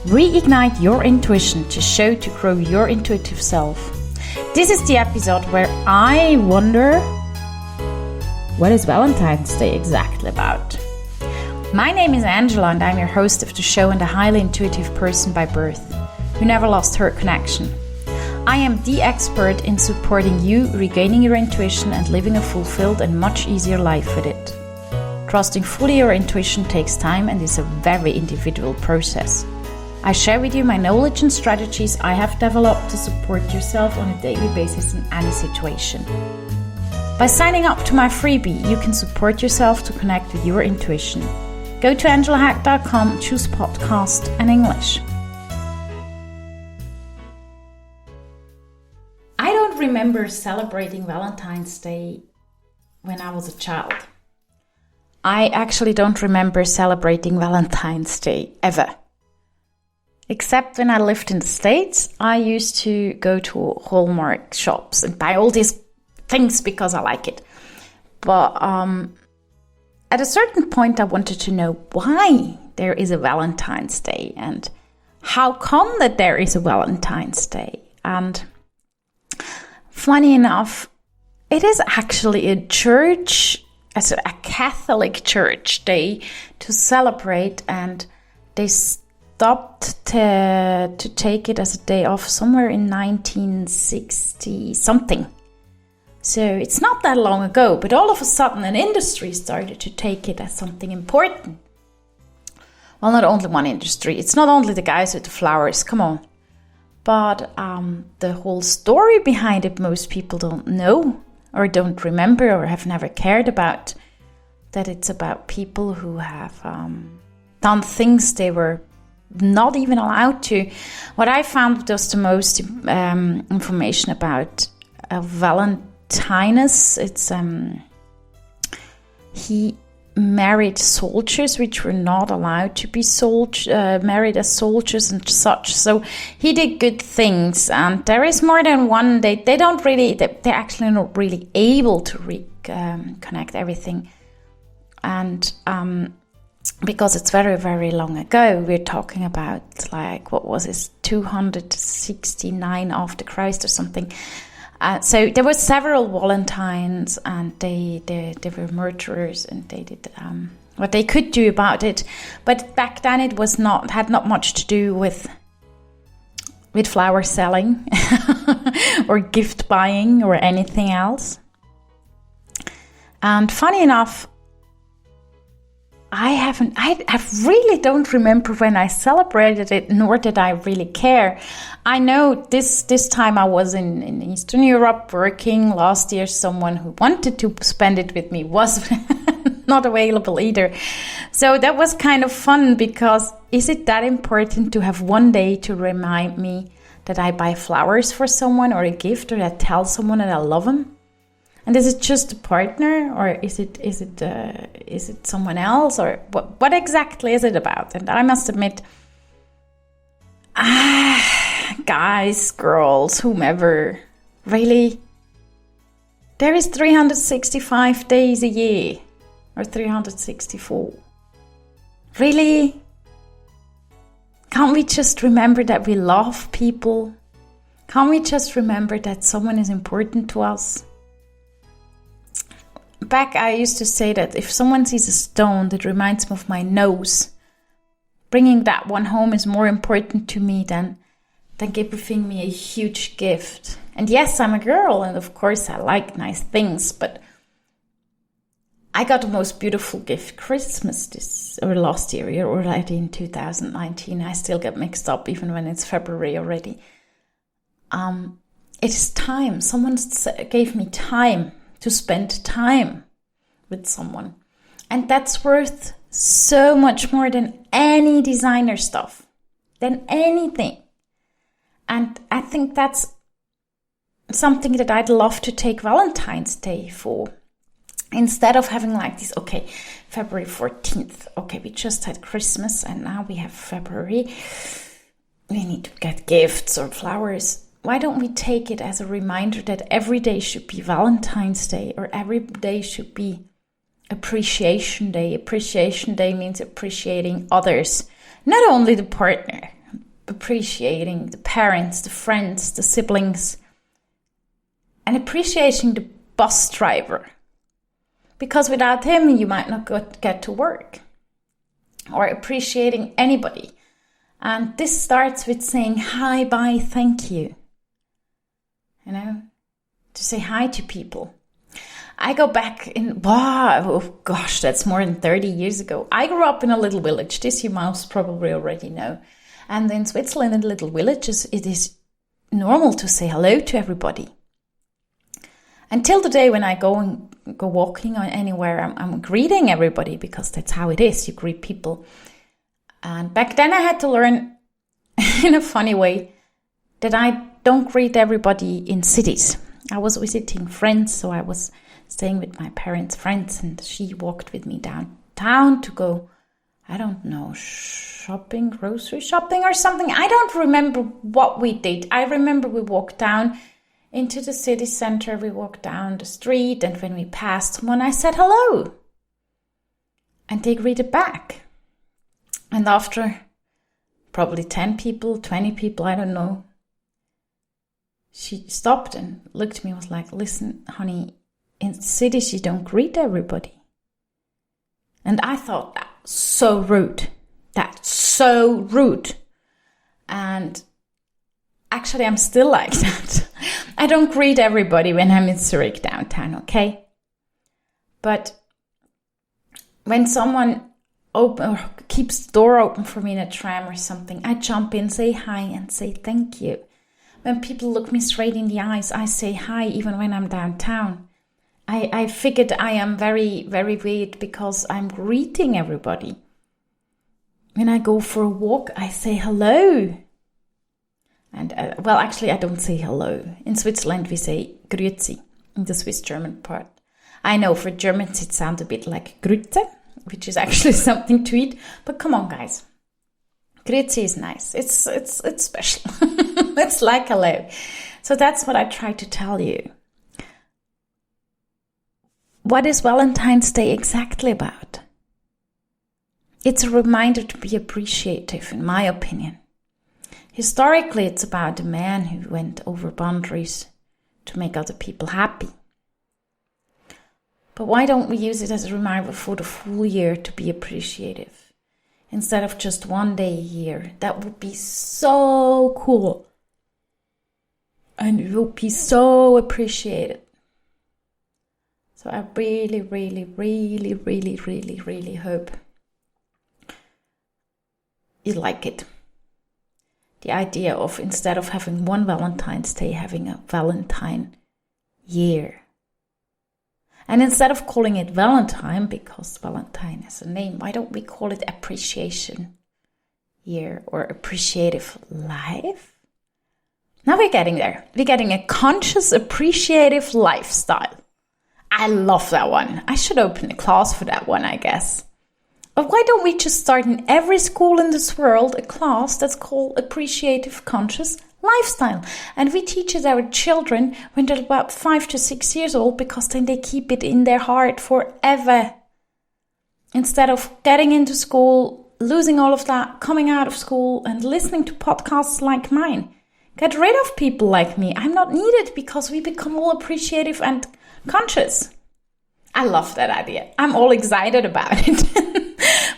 Reignite your intuition to grow your intuitive self. This is the episode where I wonder, what is Valentine's Day exactly about? My name is Angela and I'm your host of the show and a highly intuitive person by birth who never lost her connection. I am the expert in supporting you regaining your intuition and living a fulfilled and much easier life with it. Trusting fully your intuition takes time and is a very individual process. I share with you my knowledge and strategies I have developed to support yourself on a daily basis in any situation. By signing up to my freebie, you can support yourself to connect with your intuition. Go to angelahack.com, choose podcast and English. I don't remember celebrating Valentine's Day when I was a child. I actually don't remember celebrating Valentine's Day ever. Except when I lived in the States, I used to go to Hallmark shops and buy all these things because I like it. But at a certain point, I wanted to know why there is a Valentine's Day and how come that there is a Valentine's Day. And funny enough, it is actually a church, as a Catholic church day to celebrate, and they stopped to take it as a day off somewhere in 1960 something. So it's not that long ago, but all of a sudden an industry started to take it as something important. Well, not only one industry, it's not only the guys with the flowers, come on. But the whole story behind it, most people don't know or don't remember or have never cared about. That it's about people who have done things they were not even allowed to. What I found was the most information about Valentines. It's he married soldiers which were not allowed to be married as soldiers and such. So he did good things, and there is more than one. They're actually not really able to connect everything, and because it's very, very long ago. We're talking about, like, what was it, 269 after Christ or something. So there were several Valentines, and they were murderers, and they did what they could do about it. But back then it had not much to do with flower selling or gift buying or anything else. And funny enough, I really don't remember when I celebrated it, nor did I really care. I know this time I was in Eastern Europe working. Last year, someone who wanted to spend it with me was not available either. So that was kind of fun, because is it that important to have one day to remind me that I buy flowers for someone or a gift, or I tell someone that I love them? And is it just a partner, or is it someone else, or what exactly is it about? And I must admit, guys, girls, whomever, really, there is 365 days a year, or 364. Really? Can't we just remember that we love people? Can't we just remember that someone is important to us? Back, I used to say that if someone sees a stone that reminds me of my nose, bringing that one home is more important to me than giving me a huge gift. And yes, I'm a girl, and of course I like nice things, but I got the most beautiful gift Christmas last year, or already in 2019. I still get mixed up even when it's February already. It is time. Someone gave me time to spend time with someone. And that's worth so much more than any designer stuff, than anything. And I think that's something that I'd love to take Valentine's Day for. Instead of having like this, okay, February 14th, okay, we just had Christmas and now we have February. We need to get gifts or flowers. Why don't we take it as a reminder that every day should be Valentine's Day, or every day should be Appreciation Day? Appreciation Day means appreciating others, not only the partner, appreciating the parents, the friends, the siblings, and appreciating the bus driver. Because without him, you might not get to work. Or appreciating anybody. And this starts with saying hi, bye, thank you. You know, to say hi to people. I go back that's more than 30 years ago. I grew up in a little village. This you most probably already know. And in Switzerland, in little villages, it is normal to say hello to everybody. Until the day when I go walking or anywhere, I'm greeting everybody because that's how it is. You greet people. And back then I had to learn in a funny way that I don't greet everybody in cities. I was visiting friends, so I was staying with my parents' friends, and she walked with me downtown to go, I don't know, shopping, grocery shopping or something. I don't remember what we did. I remember we walked down into the city center, we walked down the street, and when we passed someone, I said hello. And they greeted back. And after probably 10 people, 20 people, I don't know, she stopped and looked at me and was like, listen, honey, in cities you don't greet everybody. And I thought, that's so rude. That's so rude. And actually, I'm still like that. I don't greet everybody when I'm in Zurich downtown, okay? But when someone keeps the door open for me in a tram or something, I jump in, say hi, and say thank you. When people look me straight in the eyes, I say hi, even when I'm downtown. I figured I am very, very weird because I'm greeting everybody. When I go for a walk, I say hello. And, actually, I don't say hello. In Switzerland, we say grüezi, in the Swiss German part. I know for Germans it sounds a bit like grüße, which is actually something to eat. But come on, guys. Grüezi is nice. It's special. It's like hello. So that's what I try to tell you. What is Valentine's Day exactly about? It's a reminder to be appreciative, in my opinion. Historically, it's about a man who went over boundaries to make other people happy. But why don't we use it as a reminder for the full year to be appreciative? Instead of just one day a year. That would be so cool. And it would be so appreciated. So I really, really, really, really, really, really hope you like it. The idea of, instead of having one Valentine's Day, having a Valentine year. And instead of calling it Valentine, because Valentine is a name, why don't we call it Appreciation Year or Appreciative Life? Now we're getting there. We're getting a conscious, appreciative lifestyle. I love that one. I should open a class for that one, I guess. But why don't we just start in every school in this world a class that's called Appreciative Conscious Lifestyle? And we teach it our children when they're about 5 to 6 years old, because then they keep it in their heart forever. Instead of getting into school, losing all of that, coming out of school and listening to podcasts like mine. Get rid of people like me. I'm not needed because we become all appreciative and conscious. I love that idea. I'm all excited about it.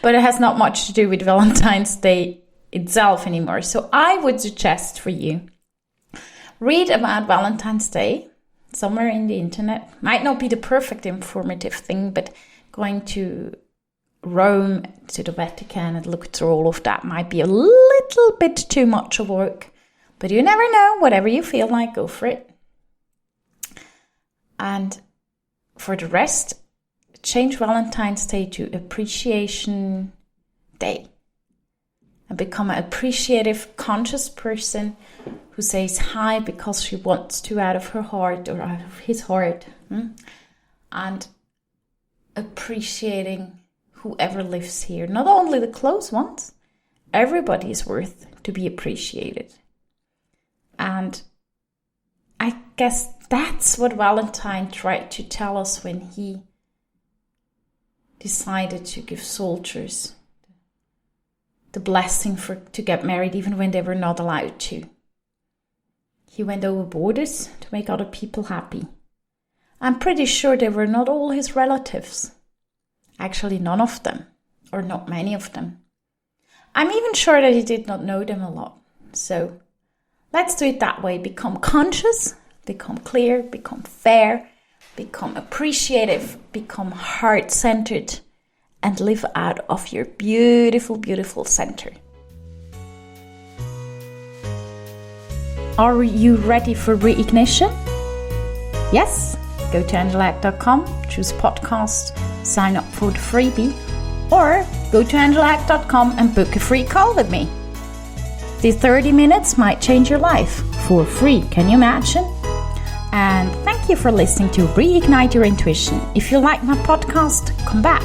But it has not much to do with Valentine's Day itself anymore. So I would suggest for you, read about Valentine's Day somewhere in the internet. Might not be the perfect informative thing, but going to Rome, to the Vatican, and look through all of that might be a little bit too much of work. But you never know. Whatever you feel like, go for it. And for the rest, change Valentine's Day to Appreciation Day. And become an appreciative, conscious person who says hi because she wants to, out of her heart or out of his heart. And appreciating whoever lives here. Not only the close ones. Everybody is worth to be appreciated. And I guess that's what Valentine tried to tell us when he decided to give soldiers the blessing to get married even when they were not allowed to. He went over borders to make other people happy. I'm pretty sure they were not all his relatives. Actually, none of them, or not many of them. I'm even sure that he did not know them a lot. So let's do it that way. Become conscious, become clear, become fair, become appreciative, become heart-centered, and live out of your beautiful, beautiful center. Are you ready for reignition? Yes? Go to angelack.com, choose podcast, sign up for the freebie, or go to angelack.com and book a free call with me. These 30 minutes might change your life for free. Can you imagine? And thank you for listening to Reignite Your Intuition. If you like my podcast, come back.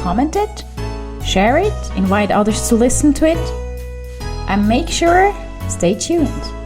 Comment it, share it, invite others to listen to it, and make sure, stay tuned.